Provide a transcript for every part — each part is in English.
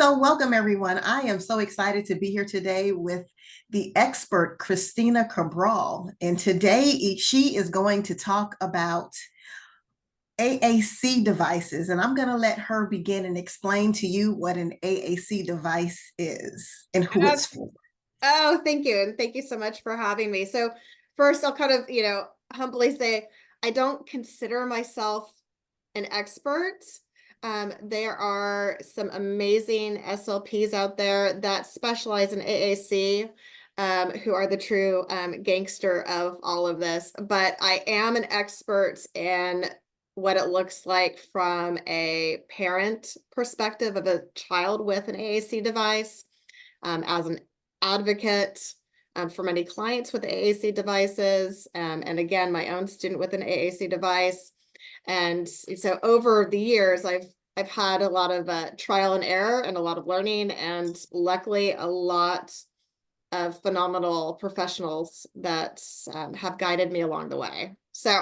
So welcome everyone. I am so excited to be here today with the expert Christina Cabral. And today she is going to talk about AAC devices. And I'm going to let her begin and explain to you what an AAC device is and who Uh, it's for. oh, thank you. And thank you so much for having me. So first, I'll kind of, humbly say, I don't consider myself an expert. There are some amazing SLPs out there that specialize in AAC, who are the true gangster of all of this. But I am an expert in what it looks like from a parent perspective of a child with an AAC device, as an advocate for many clients with AAC devices, and again, my own student with an AAC device. And so over the years, I've had a lot of trial and error and a lot of learning, and luckily a lot of phenomenal professionals that have guided me along the way. So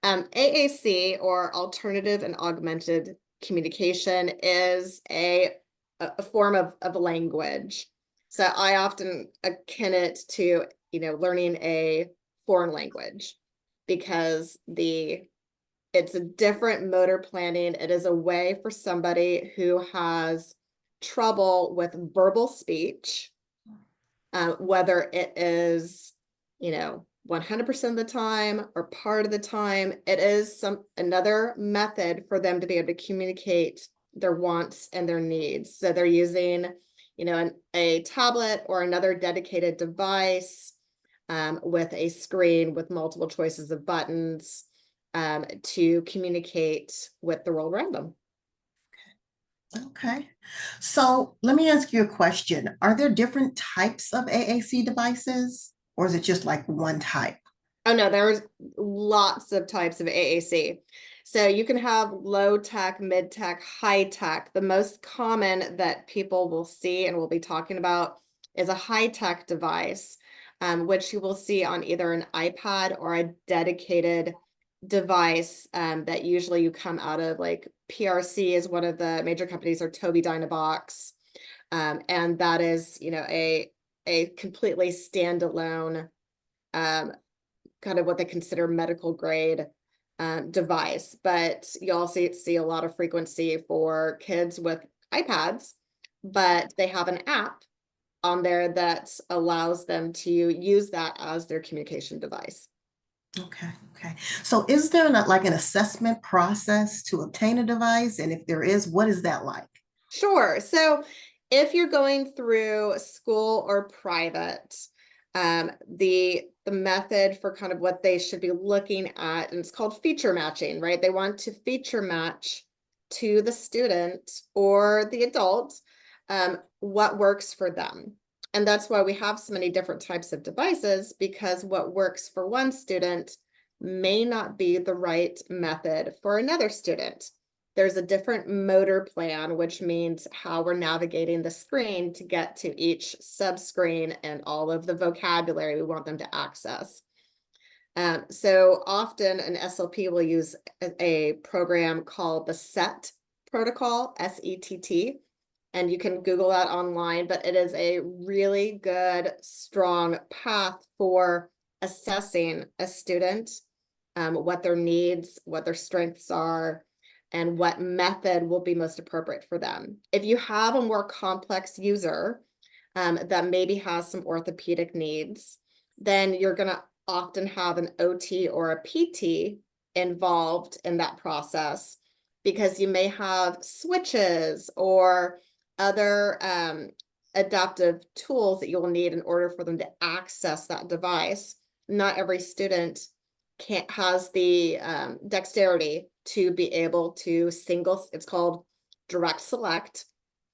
AAC, or alternative and augmented communication, is a form of language. So I often akin it to, learning a foreign language, because it's a different motor planning. It is a way for somebody who has trouble with verbal speech, whether it is, 100% of the time or part of the time. It is another method for them to be able to communicate their wants and their needs. So they're using, a tablet or another dedicated device, with a screen with multiple choices of buttons, to communicate with the world around them. Okay. So let me ask you a question. Are there different types of AAC devices, or is it just like one type? Oh no, there's lots of types of AAC. So you can have low tech, mid tech, high tech. The most common that people will see and we'll be talking about is a high tech device, which you will see on either an iPad or a dedicated device, that usually you come out of, like PRC is one of the major companies, or Tobii Dynabox. And that is, a completely standalone, kind of what they consider medical grade device. But you also see a lot of frequency for kids with iPads, but they have an app on there that allows them to use that as their communication device. Okay, okay. So is there not like an assessment process to obtain a device? And if there is, what is that like? Sure. So if you're going through school or private, the method for kind of what they should be looking at, and it's called feature matching, right? They want to feature match to the student or the adult, what works for them. And that's why we have so many different types of devices, because what works for one student may not be the right method for another student. There's a different motor plan, which means how we're navigating the screen to get to each subscreen and all of the vocabulary we want them to access. So often an SLP will use a program called the SET protocol, SETT, and you can Google that online, but it is a really good, strong path for assessing a student, what their needs, what their strengths are, and what method will be most appropriate for them. If you have a more complex user, that maybe has some orthopedic needs, then you're going to often have an OT or a PT involved in that process, because you may have switches or other adaptive tools that you'll need in order for them to access that device. Not every student has the dexterity to be able to it's called direct select,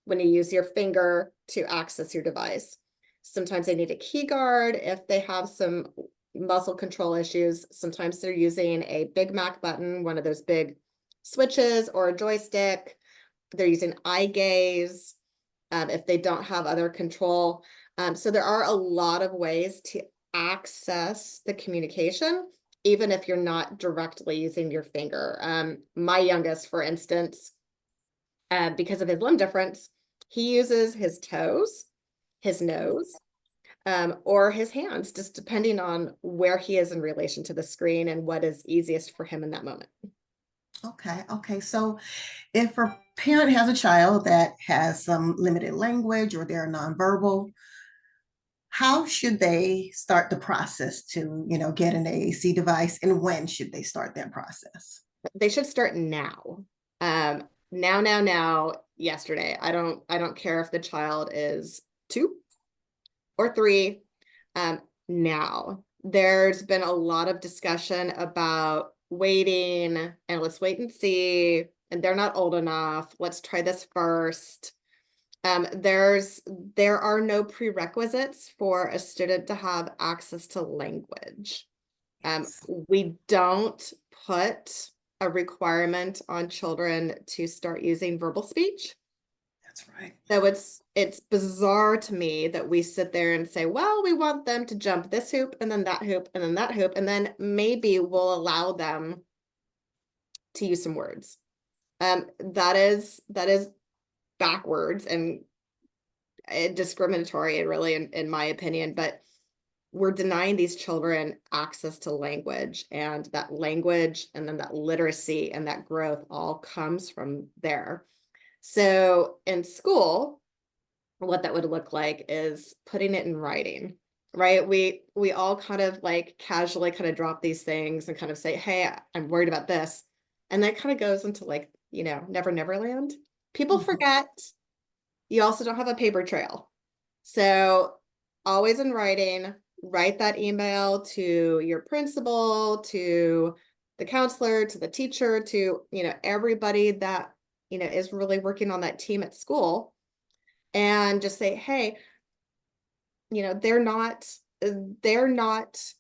when you use your finger to access your device. Sometimes they need a key guard if they have some muscle control issues. Sometimes they're using a Big Mac button, one of those big switches, or a joystick. They're using eye gaze, if they don't have other control. So there are a lot of ways to access the communication, even if you're not directly using your finger. My youngest, for instance, because of his limb difference, He uses his toes, his nose, or his hands, just depending on where he is in relation to the screen and what is easiest for him in that moment. Okay, okay. So if a parent has a child that has some limited language or they're nonverbal, how should they start the process to, get an AAC device, and when should they start that process? They should start now. Now, yesterday. I don't care if the child is 2 or 3. Now. There's been a lot of discussion about waiting and let's wait and see, and they're not old enough. Let's try this first. There are no prerequisites for a student to have access to language. Yes, We don't put a requirement on children to start using verbal speech. that's right. So it's bizarre to me that we sit there and say, well, we want them to jump this hoop and then that hoop and then that hoop, and then maybe we'll allow them to use some words. That is backwards and discriminatory, really, in my opinion. But we're denying these children access to language, and that language and then that literacy and that growth all comes from there. So in school, what that would look like is putting it in writing, right? We all kind of like casually kind of drop these things and kind of say, hey, I'm worried about this. And that kind of goes into like, Never Never Land. People Mhm. forget. You also don't have a paper trail. So always in writing, write that email to your principal, to the counselor, to the teacher, to, everybody that, is really working on that team at school, and just say, hey, they're not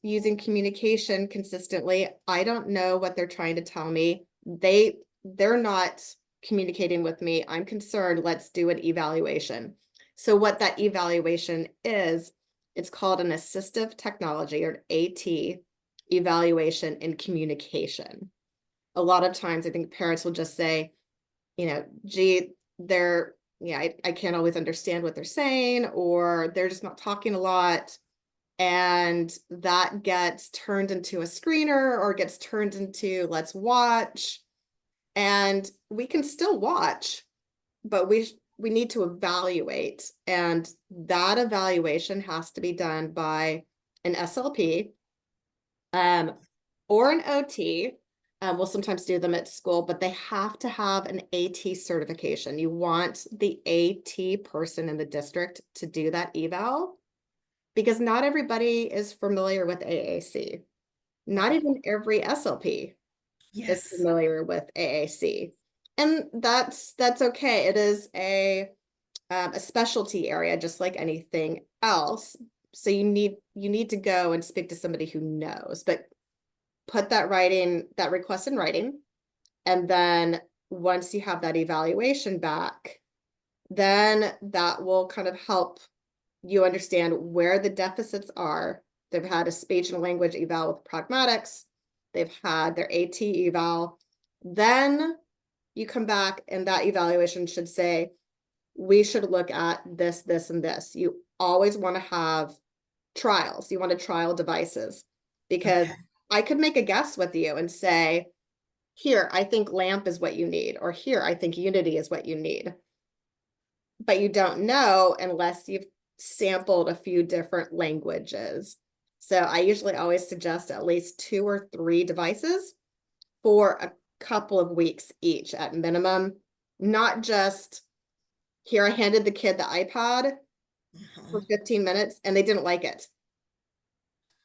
using communication consistently. I don't know what they're trying to tell me. They're not communicating with me. I'm concerned. Let's do an evaluation. So what that evaluation is, it's called an assistive technology, or an AT, evaluation in communication. A lot of times I think parents will just say, gee, they're, yeah, I can't always understand what they're saying, or they're just not talking a lot. And that gets turned into a screener or gets turned into let's watch. And we can still watch, but we need to evaluate. And that evaluation has to be done by an SLP, um, or an OT. We'll sometimes do them at school, but they have to have an AT certification. You want the AT person in the district to do that eval, because not everybody is familiar with AAC. Not Right. even every SLP is Yes. familiar with AAC. And that's okay. It is a specialty area, just like anything else. So you need to go and speak to somebody who knows, but put that request in writing. And then once you have that evaluation back, then that will kind of help you understand where the deficits are. They've had a speech and language eval with pragmatics. They've had their AT eval. Then you come back and that evaluation should say, we should look at this, this, and this. You always want to have trials. You want to trial devices, because Okay. I could make a guess with you and say, here, I think LAMP is what you need, or here, I think Unity is what you need. But you don't know unless you've sampled a few different languages. So I usually always suggest at least 2 or 3 devices for a couple of weeks each at minimum, not just here, I handed the kid the iPad for Mhm. 15 minutes and they didn't like it.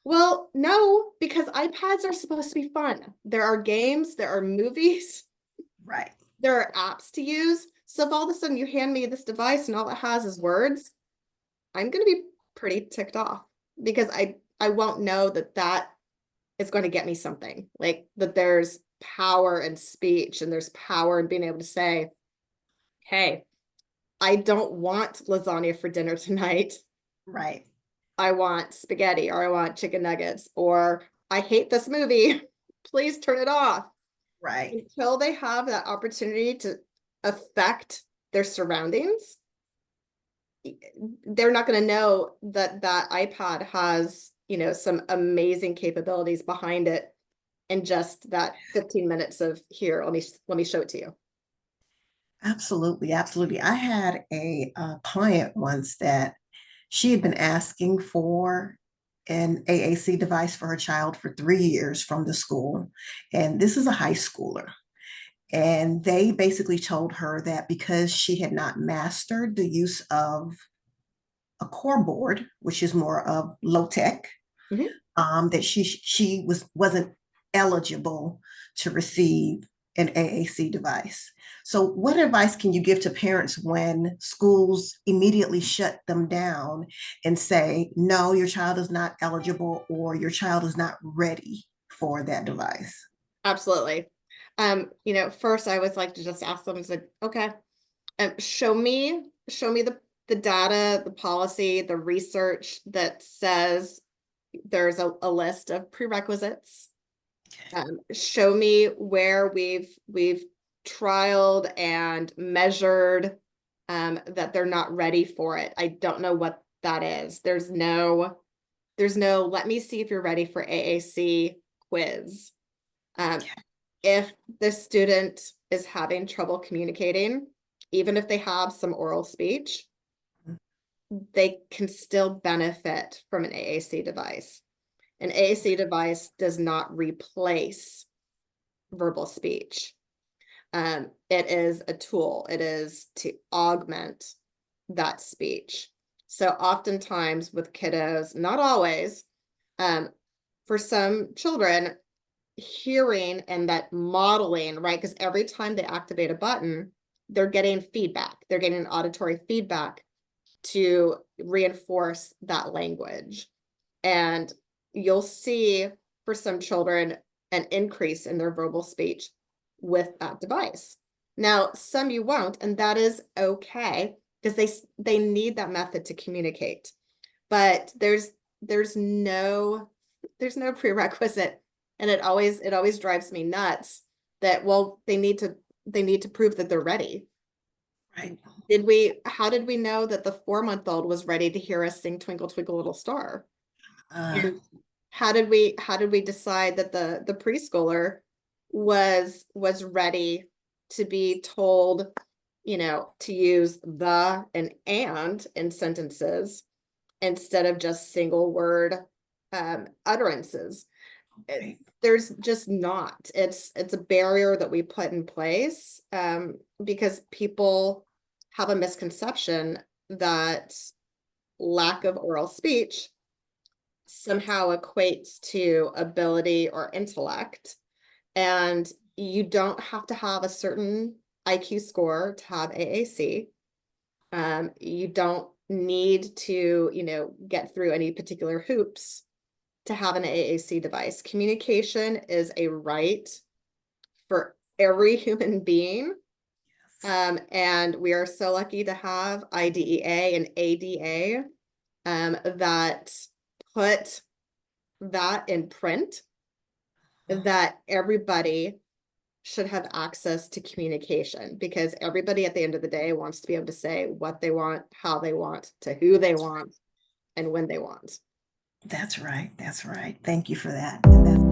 Well, no, because iPads are supposed to be fun. There are games, there are movies, Right. there are apps to use. So if all of a sudden you hand me this device and all it has is words, I'm going to be pretty ticked off, because I won't know that that is going to get me something, like that there's power in speech and there's power in being able to say, hey, I don't want lasagna for dinner tonight. Right. I want spaghetti, or I want chicken nuggets, or I hate this movie. Please turn it off. Right. Until they have that opportunity to affect their surroundings, they're not going to know that that iPad has, some amazing capabilities behind it in just that 15 minutes of here, let me show it to you. Absolutely, absolutely. I had client once that she had been asking for an AAC device for her child for 3 years from the school. And this is a high schooler. And they basically told her that because she had not mastered the use of a core board, which is more of low tech, Mhm. that she wasn't eligible to receive an AAC device. So, what advice can you give to parents when schools immediately shut them down and say, no, your child is not eligible or your child is not ready for that device? Absolutely. First I always like to just ask them, say, okay, show me the data, the policy, the research that says there's a list of prerequisites. Show me where we've trialed and measured that they're not ready for it. I don't know what that is. There's no let me see if you're ready for AAC quiz. Um, if the student is having trouble communicating, even if they have some oral speech, they can still benefit from an AAC device. An AAC device does not replace verbal speech. It is a tool. It is to augment that speech. So oftentimes with kiddos, not always, um, for some children, hearing and that modeling, right? Because every time they activate a button, they're getting feedback. They're getting auditory feedback to reinforce that language. And you'll see for some children an increase in their verbal speech with that device. Now, some you won't, and that is okay because they need that method to communicate. But there's no prerequisite, and it always drives me nuts that, well, they need to prove that they're ready. Right. How did we know that the 4-month-old was ready to hear us sing Twinkle Twinkle Little Star? Uh, And how did we decide that the preschooler was ready to be told, to use the and in sentences instead of just single word utterances? right. There's just not. It's a barrier that we put in place because people have a misconception that lack of oral speech somehow equates to ability or intellect. And you don't have to have a certain IQ score to have AAC. You don't need to, get through any particular hoops to have an AAC device. Communication is a right for every human being. And we are so lucky to have IDEA and ADA that put that in print, that everybody should have access to communication, because everybody at the end of the day wants to be able to say what they want, how they want, to who they want, and when they want. That's right. That's right. Thank you for that. And that's